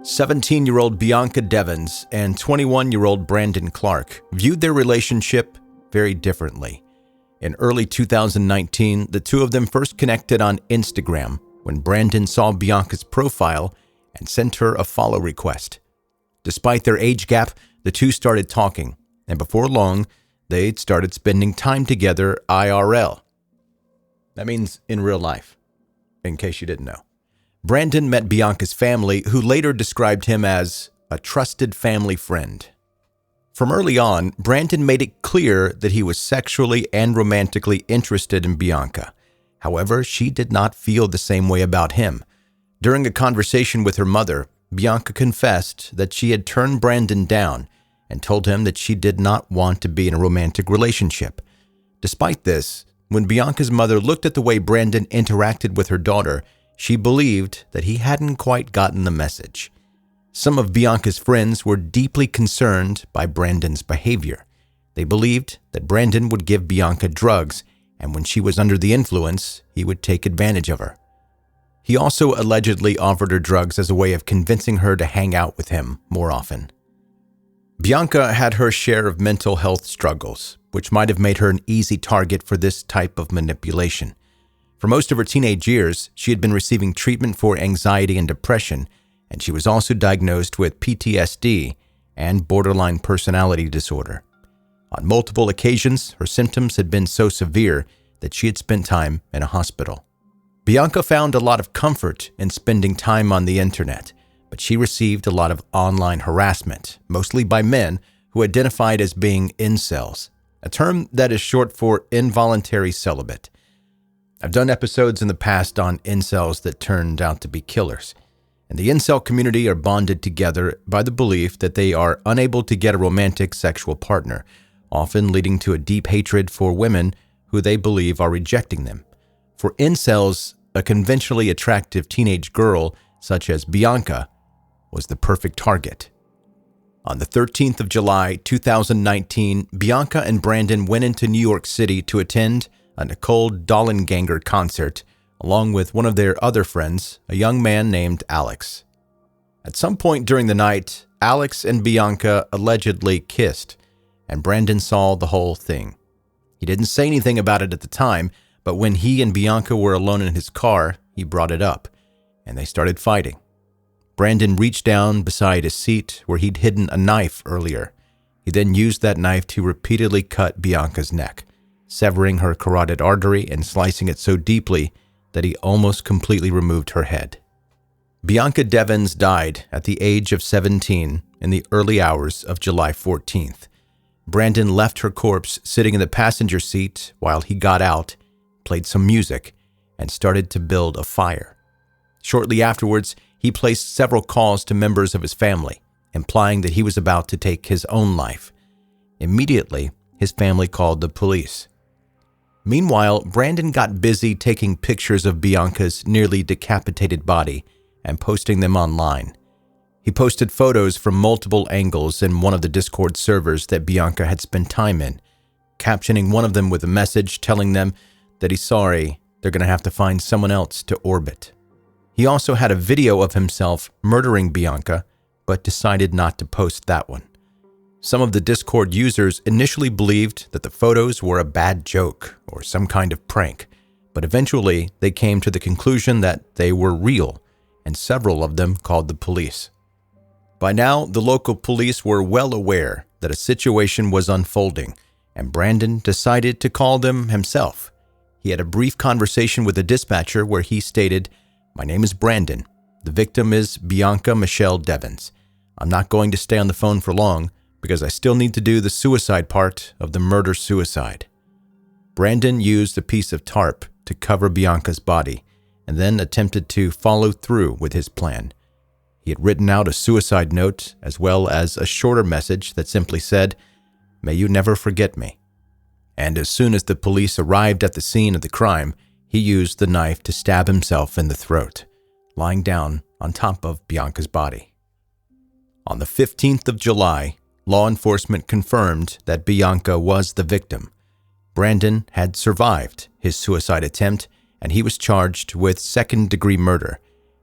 17-year-old Bianca Devins and 21-year-old Brandon Clark viewed their relationship very differently. In early 2019, the two of them first connected on Instagram when Brandon saw Bianca's profile and sent her a follow request. Despite their age gap, the two started talking, and before long, they started spending time together IRL. That means in real life, in case you didn't know. Brandon met Bianca's family, who later described him as a trusted family friend. From early on, Brandon made it clear that he was sexually and romantically interested in Bianca. However, she did not feel the same way about him. During a conversation with her mother, Bianca confessed that she had turned Brandon down and told him that she did not want to be in a romantic relationship. Despite this, when Bianca's mother looked at the way Brandon interacted with her daughter, she believed that he hadn't quite gotten the message. Some of Bianca's friends were deeply concerned by Brandon's behavior. They believed that Brandon would give Bianca drugs, and when she was under the influence, he would take advantage of her. He also allegedly offered her drugs as a way of convincing her to hang out with him more often. Bianca had her share of mental health struggles, which might have made her an easy target for this type of manipulation. For most of her teenage years, she had been receiving treatment for anxiety and depression, and she was also diagnosed with PTSD and borderline personality disorder. On multiple occasions, her symptoms had been so severe that she had spent time in a hospital. Bianca found a lot of comfort in spending time on the internet, but she received a lot of online harassment, mostly by men who identified as being incels, a term that is short for involuntary celibate. I've done episodes in the past on incels that turned out to be killers, and the incel community are bonded together by the belief that they are unable to get a romantic sexual partner, often leading to a deep hatred for women who they believe are rejecting them. For incels, a conventionally attractive teenage girl such as Bianca was the perfect target. On the 13th of July, 2019, Bianca and Brandon went into New York City to attend a Nicole Dollanganger concert, along with one of their other friends, a young man named Alex. At some point during the night, Alex and Bianca allegedly kissed, and Brandon saw the whole thing. He didn't say anything about it at the time, but when he and Bianca were alone in his car, he brought it up, and they started fighting. Brandon reached down beside his seat where he'd hidden a knife earlier. He then used that knife to repeatedly cut Bianca's neck, severing her carotid artery and slicing it so deeply that he almost completely removed her head. Bianca Devins died at the age of 17 in the early hours of July 14th. Brandon left her corpse sitting in the passenger seat while he got out, played some music, and started to build a fire. Shortly afterwards, he placed several calls to members of his family, implying that he was about to take his own life. Immediately, his family called the police. Meanwhile, Brandon got busy taking pictures of Bianca's nearly decapitated body and posting them online. He posted photos from multiple angles in one of the Discord servers that Bianca had spent time in, captioning one of them with a message telling them that he's sorry, they're going to have to find someone else to orbit. He also had a video of himself murdering Bianca, but decided not to post that one. Some of the Discord users initially believed that the photos were a bad joke or some kind of prank, but eventually they came to the conclusion that they were real, and several of them called the police. By now, the local police were well aware that a situation was unfolding, and Brandon decided to call them himself. He had a brief conversation with a dispatcher where he stated, "My name is Brandon. The victim is Bianca Michelle Devins. I'm not going to stay on the phone for long because I still need to do the suicide part of the murder-suicide." Brandon used a piece of tarp to cover Bianca's body and then attempted to follow through with his plan. He had written out a suicide note as well as a shorter message that simply said, "May you never forget me." And as soon as the police arrived at the scene of the crime, he used the knife to stab himself in the throat, lying down on top of Bianca's body. On the 15th of July, law enforcement confirmed that Bianca was the victim. Brandon had survived his suicide attempt, and he was charged with second-degree murder.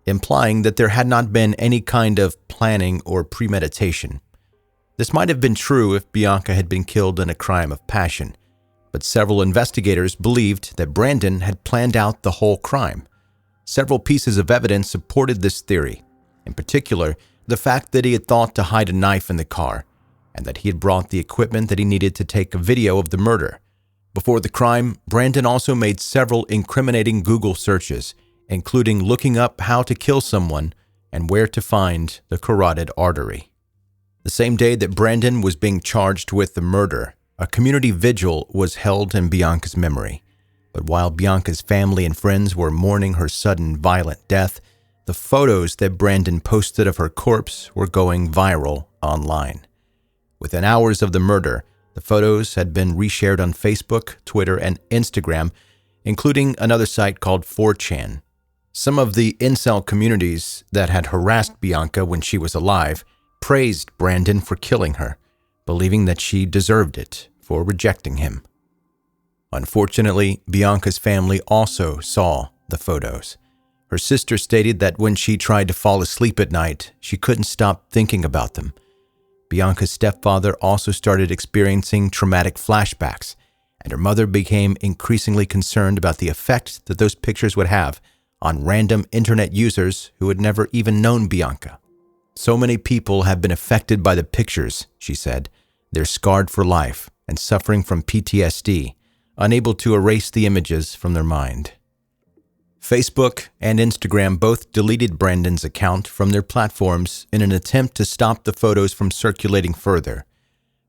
implying that there had not been any kind of planning or premeditation. This might have been true if Bianca had been killed in a crime of passion, but several investigators believed that Brandon had planned out the whole crime. Several pieces of evidence supported this theory, in particular, the fact that he had thought to hide a knife in the car, and that he had brought the equipment that he needed to take a video of the murder. Before the crime, Brandon also made several incriminating Google searches, including looking up how to kill someone and where to find the carotid artery. The same day that Brandon was being charged with the murder, a community vigil was held in Bianca's memory. But while Bianca's family and friends were mourning her sudden violent death, the photos that Brandon posted of her corpse were going viral online. Within hours of the murder, the photos had been reshared on Facebook, Twitter, and Instagram, including another site called 4chan. Some of the incel communities that had harassed Bianca when she was alive praised Brandon for killing her, believing that she deserved it for rejecting him. Unfortunately, Bianca's family also saw the photos. Her sister stated that when she tried to fall asleep at night, she couldn't stop thinking about them. Bianca's stepfather also started experiencing traumatic flashbacks, and her mother became increasingly concerned about the effect that those pictures would have on random internet users who had never even known Bianca. So many people have been affected by the pictures, she said. They're scarred for life and suffering from PTSD, unable to erase the images from their mind. Facebook and Instagram both deleted Brandon's account from their platforms in an attempt to stop the photos from circulating further.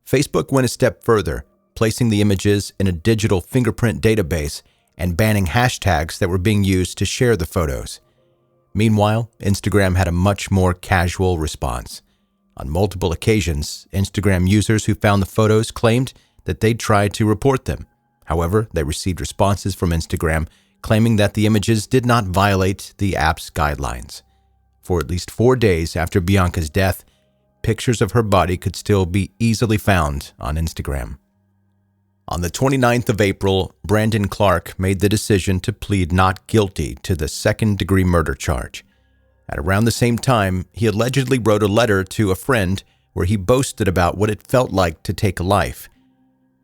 Facebook went a step further, placing the images in a digital fingerprint database and banning hashtags that were being used to share the photos. Meanwhile, Instagram had a much more casual response. On multiple occasions, Instagram users who found the photos claimed that they'd tried to report them. However, they received responses from Instagram claiming that the images did not violate the app's guidelines. For at least 4 days after Bianca's death, pictures of her body could still be easily found on Instagram. On the 29th of April, Brandon Clark made the decision to plead not guilty to the second-degree murder charge. At around the same time, he allegedly wrote a letter to a friend where he boasted about what it felt like to take a life.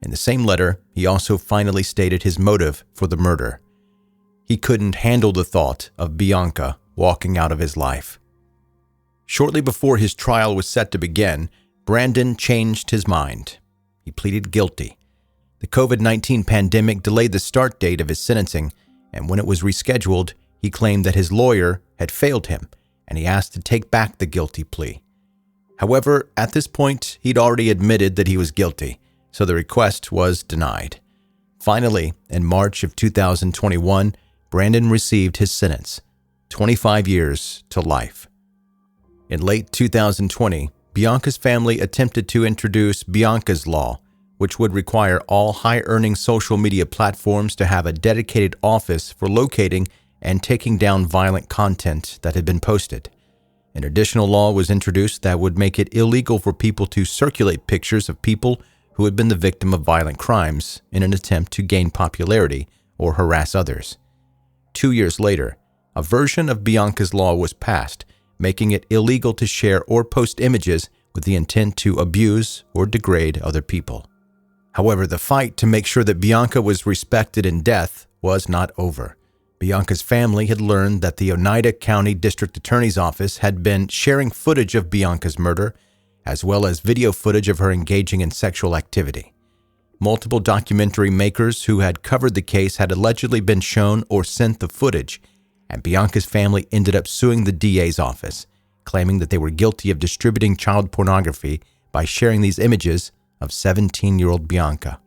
In the same letter, he also finally stated his motive for the murder. He couldn't handle the thought of Bianca walking out of his life. Shortly before his trial was set to begin, Brandon changed his mind. He pleaded guilty. The COVID-19 pandemic delayed the start date of his sentencing, and when it was rescheduled, he claimed that his lawyer had failed him, and he asked to take back the guilty plea. However, at this point, he'd already admitted that he was guilty, so the request was denied. Finally, in March of 2021, Brandon received his sentence, 25 years to life. In late 2020, Bianca's family attempted to introduce Bianca's Law, which would require all high-earning social media platforms to have a dedicated office for locating and taking down violent content that had been posted. An additional law was introduced that would make it illegal for people to circulate pictures of people who had been the victim of violent crimes in an attempt to gain popularity or harass others. 2 years later, a version of Bianca's Law was passed, making it illegal to share or post images with the intent to abuse or degrade other people. However, the fight to make sure that Bianca was respected in death was not over. Bianca's family had learned that the Oneida County District Attorney's Office had been sharing footage of Bianca's murder, as well as video footage of her engaging in sexual activity. Multiple documentary makers who had covered the case had allegedly been shown or sent the footage, and Bianca's family ended up suing the DA's office, claiming that they were guilty of distributing child pornography by sharing these images of 17-year-old Bianca.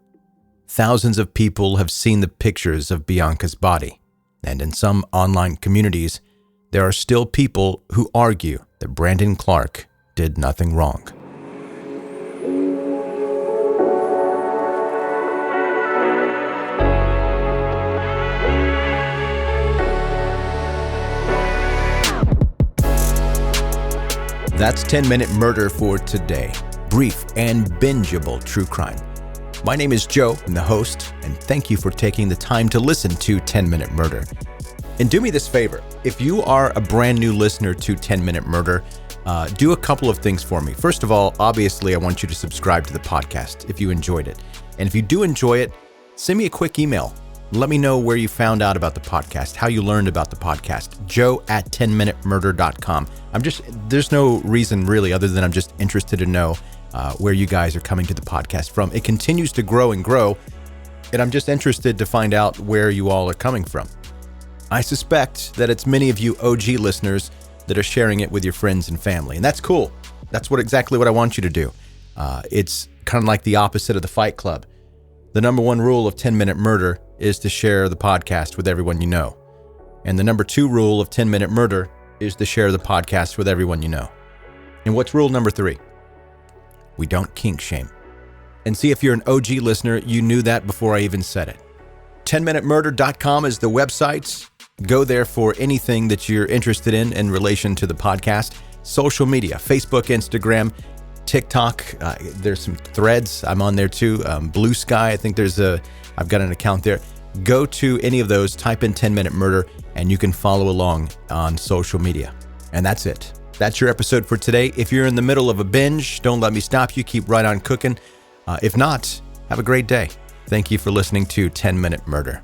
Thousands of people have seen the pictures of Bianca's body, and in some online communities, there are still people who argue that Brandon Clark did nothing wrong. That's 10-Minute Murder for today. Brief and bingeable true crime. My name is Joe, I'm the host, and thank you for taking the time to listen to 10-Minute Murder. And do me this favor. If you are a brand new listener to 10 Minute Murder, do a couple of things for me. First of all, obviously, I want you to subscribe to the podcast if you enjoyed it. And if you do enjoy it, send me a quick email. Let me know where you found out about the podcast, how you learned about the podcast, joe@10minutemurder.com. There's no reason really other than I'm just interested to know where you guys are coming to the podcast from. It continues to grow and grow, and I'm just interested to find out where you all are coming from. I suspect that it's many of you OG listeners that are sharing it with your friends and family, and that's cool. That's exactly what I want you to do. It's kind of like the opposite of the Fight Club. The number one rule of 10 Minute Murder is to share the podcast with everyone you know. And the number two rule of 10 Minute Murder is to share the podcast with everyone you know. And what's rule number 3? We don't kink shame. And see, if you're an OG listener, you knew that before I even said it. 10minutemurder.com is the website. Go there for anything that you're interested in relation to the podcast. Social media, Facebook, Instagram, TikTok. There's some threads. I'm on there too. Blue Sky. I think I've got an account there. Go to any of those, type in 10 Minute Murder, and you can follow along on social media. And that's it. That's your episode for today. If you're in the middle of a binge, don't let me stop you. Keep right on cooking. If not, have a great day. Thank you for listening to 10 Minute Murder.